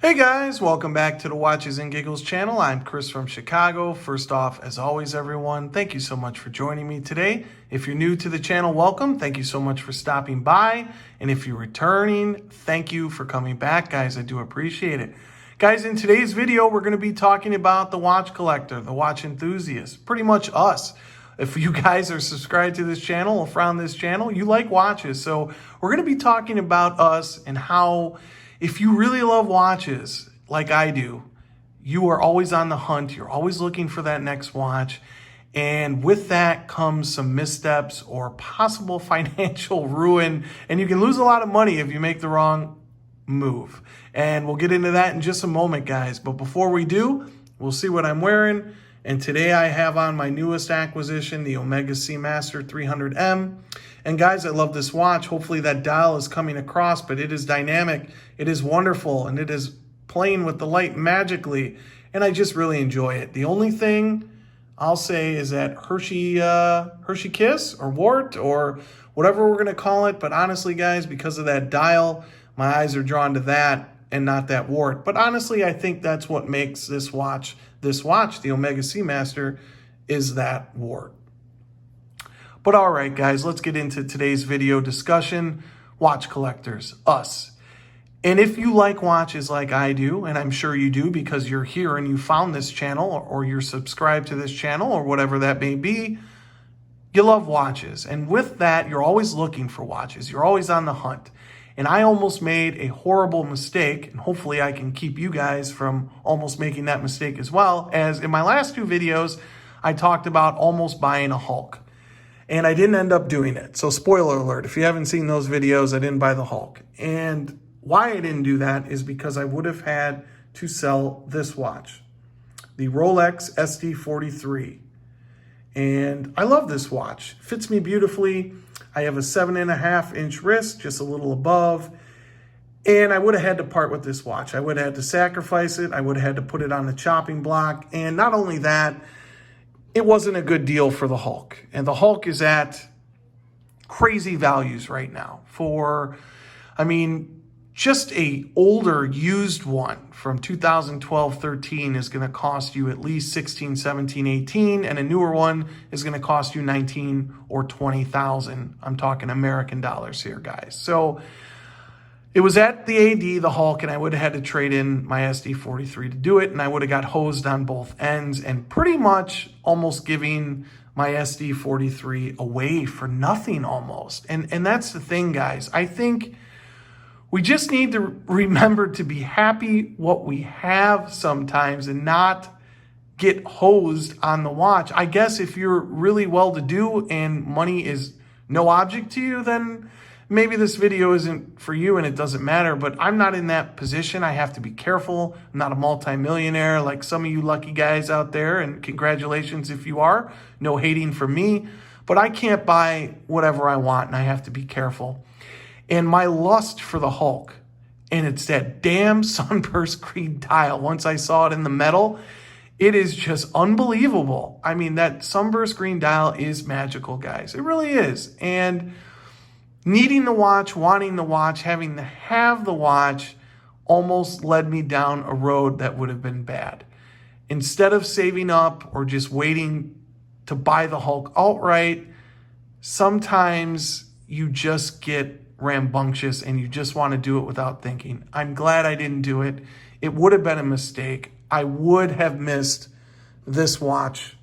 Hey guys, welcome back to the Watches and Giggles channel. I'm Chris from Chicago. First off, as always, everyone, thank you so much for joining me today. If you're new to the channel, welcome. Thank you so much for stopping by. And if you're returning, thank you for coming back, guys. I do appreciate it. Guys, in today's video, we're going to be talking about the watch collector, the watch enthusiast, pretty much us. If you guys are subscribed to this channel or found this channel, you like watches. So we're going to be talking about us and how, if you really love watches like I do, you are always on the hunt. You're always looking for that next watch. And with that comes some missteps or possible financial ruin. And you can lose a lot of money if you make the wrong move. And we'll get into that in just a moment, guys. But before we do, we'll see what I'm wearing. And today I have on my newest acquisition, the Omega Seamaster 300M. And guys, I love this watch. Hopefully that dial is coming across, but it is dynamic. It is wonderful, and it is playing with the light magically. And I just really enjoy it. The only thing I'll say is that Hershey Kiss or Wart or whatever we're going to call it. But honestly, guys, because of that dial, my eyes are drawn to that and not that Wart. But honestly, I think that's what makes this watch, the Omega Seamaster, is that Wart. But all right, guys, let's get into today's video discussion. Watch collectors, us. And if you like watches like I do, and I'm sure you do because you're here and you found this channel or you're subscribed to this channel or whatever that may be, you love watches. And with that, you're always looking for watches. You're always on the hunt. And I almost made a horrible mistake, and hopefully I can keep you guys from almost making that mistake as well, as in my last two videos, I talked about almost buying a Hulk. And I didn't end up doing it. So spoiler alert, if you haven't seen those videos, I didn't buy the Hulk. And why I didn't do that is because I would have had to sell this watch, the Rolex SD43. And I love this watch. It fits me beautifully. I have a 7.5-inch wrist, just a little above. And I would have had to part with this watch. I would have had to sacrifice it. I would have had to put it on the chopping block. And not only that, it wasn't a good deal for the Hulk. And the Hulk is at crazy values right now for, just a older used one from 2012-13 is going to cost you at least 16, 17, 18, and a newer one is going to cost you 19 or 20,000. I'm talking American dollars here, guys. So it was at the AD, the Hulk, and I would have had to trade in my SD43 to do it, and I would have got hosed on both ends and pretty much almost giving my SD43 away for nothing almost. And that's the thing, guys. I think we just need to remember to be happy what we have sometimes and not get hosed on the watch. I guess if you're really well-to-do and money is no object to you, then maybe this video isn't for you and it doesn't matter, but I'm not in that position. I have to be careful. I'm not a multimillionaire like some of you lucky guys out there, and congratulations if you are. No hating from me, but I can't buy whatever I want and I have to be careful. And my lust for the Hulk, and it's that damn sunburst green dial. Once I saw it in the metal, it is just unbelievable. I mean, that sunburst green dial is magical, guys. It really is. And needing the watch, wanting the watch, having to have the watch almost led me down a road that would have been bad. Instead of saving up or just waiting to buy the Hulk outright, sometimes you just get rambunctious and you just want to do it without thinking. I'm glad I didn't do it. It would have been a mistake. I would have missed this watch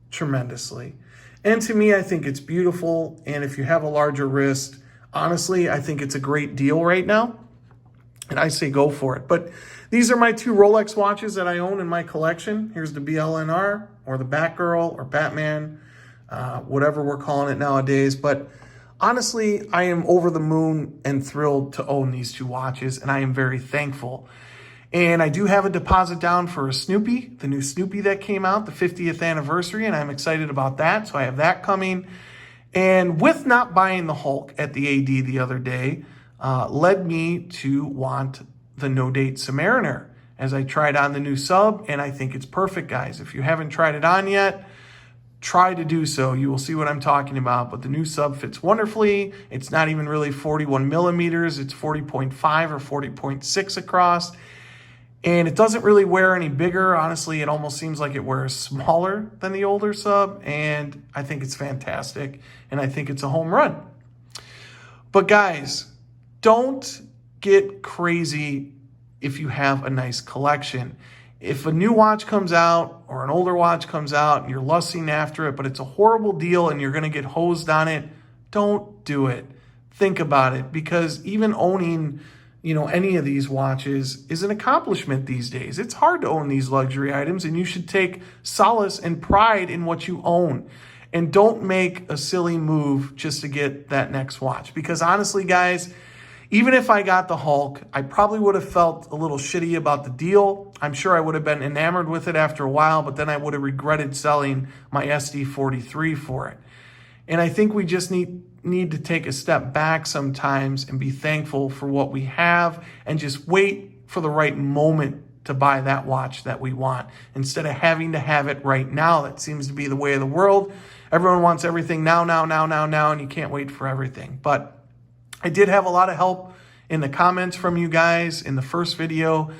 tremendously. And to me, I think it's beautiful. And if you have a larger wrist, honestly, I think it's a great deal right now. And I say go for it. But these are my two Rolex watches that I own in my collection. Here's the BLNR or the Batgirl or Batman, whatever we're calling it nowadays. But honestly, I am over the moon and thrilled to own these two watches, and I am very thankful. And I do have a deposit down for a Snoopy, the new Snoopy that came out, the 50th anniversary, and I'm excited about that. So I have that coming. And with not buying the Hulk at the AD the other day, led me to want the No Date Submariner as I tried on the new sub, and I think it's perfect, guys. If you haven't tried it on yet, try to do so. You will see what I'm talking about. But the new sub fits wonderfully. It's not even really 41 millimeters. It's 40.5 or 40.6 across. And it doesn't really wear any bigger. Honestly, it almost seems like it wears smaller than the older sub. And I think it's fantastic. And I think it's a home run. But guys, don't get crazy if you have a nice collection. If a new watch comes out or an older watch comes out and you're lusting after it, but it's a horrible deal and you're going to get hosed on it, don't do it. Think about it, because even owning, any of these watches is an accomplishment these days. It's hard to own these luxury items, and you should take solace and pride in what you own. And don't make a silly move just to get that next watch. Because honestly, guys, even if I got the Hulk, I probably would have felt a little shitty about the deal. I'm sure I would have been enamored with it after a while, but then I would have regretted selling my SD43 for it. And I think we just need to take a step back sometimes and be thankful for what we have and just wait for the right moment to buy that watch that we want, instead of having to have it right now. That seems to be the way of the world. Everyone wants everything now, and you can't wait for everything. But I did have a lot of help in the comments from you guys in the first video.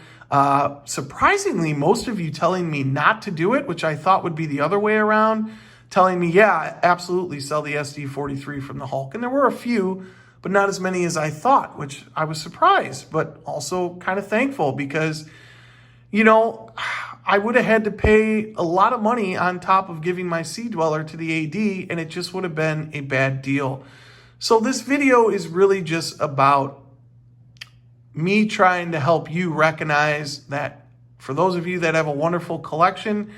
Surprisingly, most of you telling me not to do it, which I thought would be the other way around, telling me, yeah, absolutely sell the SD43 from the Hulk. And there were a few, but not as many as I thought, which I was surprised, but also kind of thankful, because, I would have had to pay a lot of money on top of giving my Sea Dweller to the AD, and it just would have been a bad deal. So this video is really just about me trying to help you recognize that for those of you that have a wonderful collection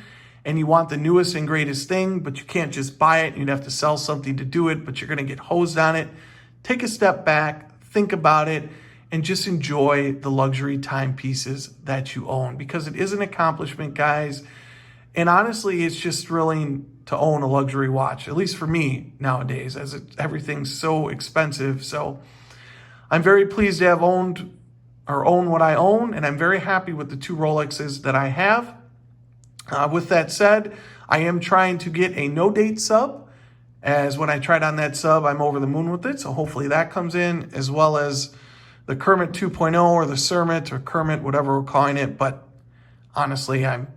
and you want the newest and greatest thing, but you can't just buy it, you'd have to sell something to do it, but you're going to get hosed on it, take a step back, think about it, and just enjoy the luxury timepieces that you own, because it is an accomplishment, guys. And honestly, it's just thrilling to own a luxury watch, at least for me nowadays, as everything's so expensive. So I'm very pleased to have own what I own, and I'm very happy with the 2 Rolexes that I have. With that said, I am trying to get a no-date sub, as when I tried on that sub, I'm over the moon with it. So hopefully that comes in, as well as the Kermit 2.0 or the Cermit or Kermit, whatever we're calling it. But honestly, I'm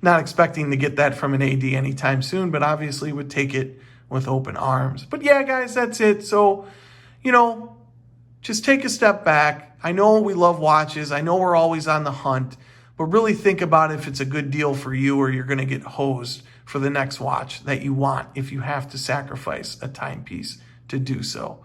not expecting to get that from an AD anytime soon, but obviously would take it with open arms. But yeah, guys, that's it. So, just take a step back. I know we love watches. I know we're always on the hunt, but really think about if it's a good deal for you, or you're going to get hosed for the next watch that you want if you have to sacrifice a timepiece to do so.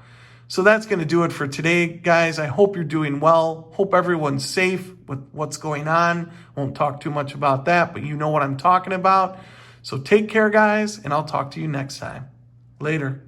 So that's going to do it for today, guys. I hope you're doing well. Hope everyone's safe with what's going on. Won't talk too much about that, but you know what I'm talking about. So take care, guys, and I'll talk to you next time. Later.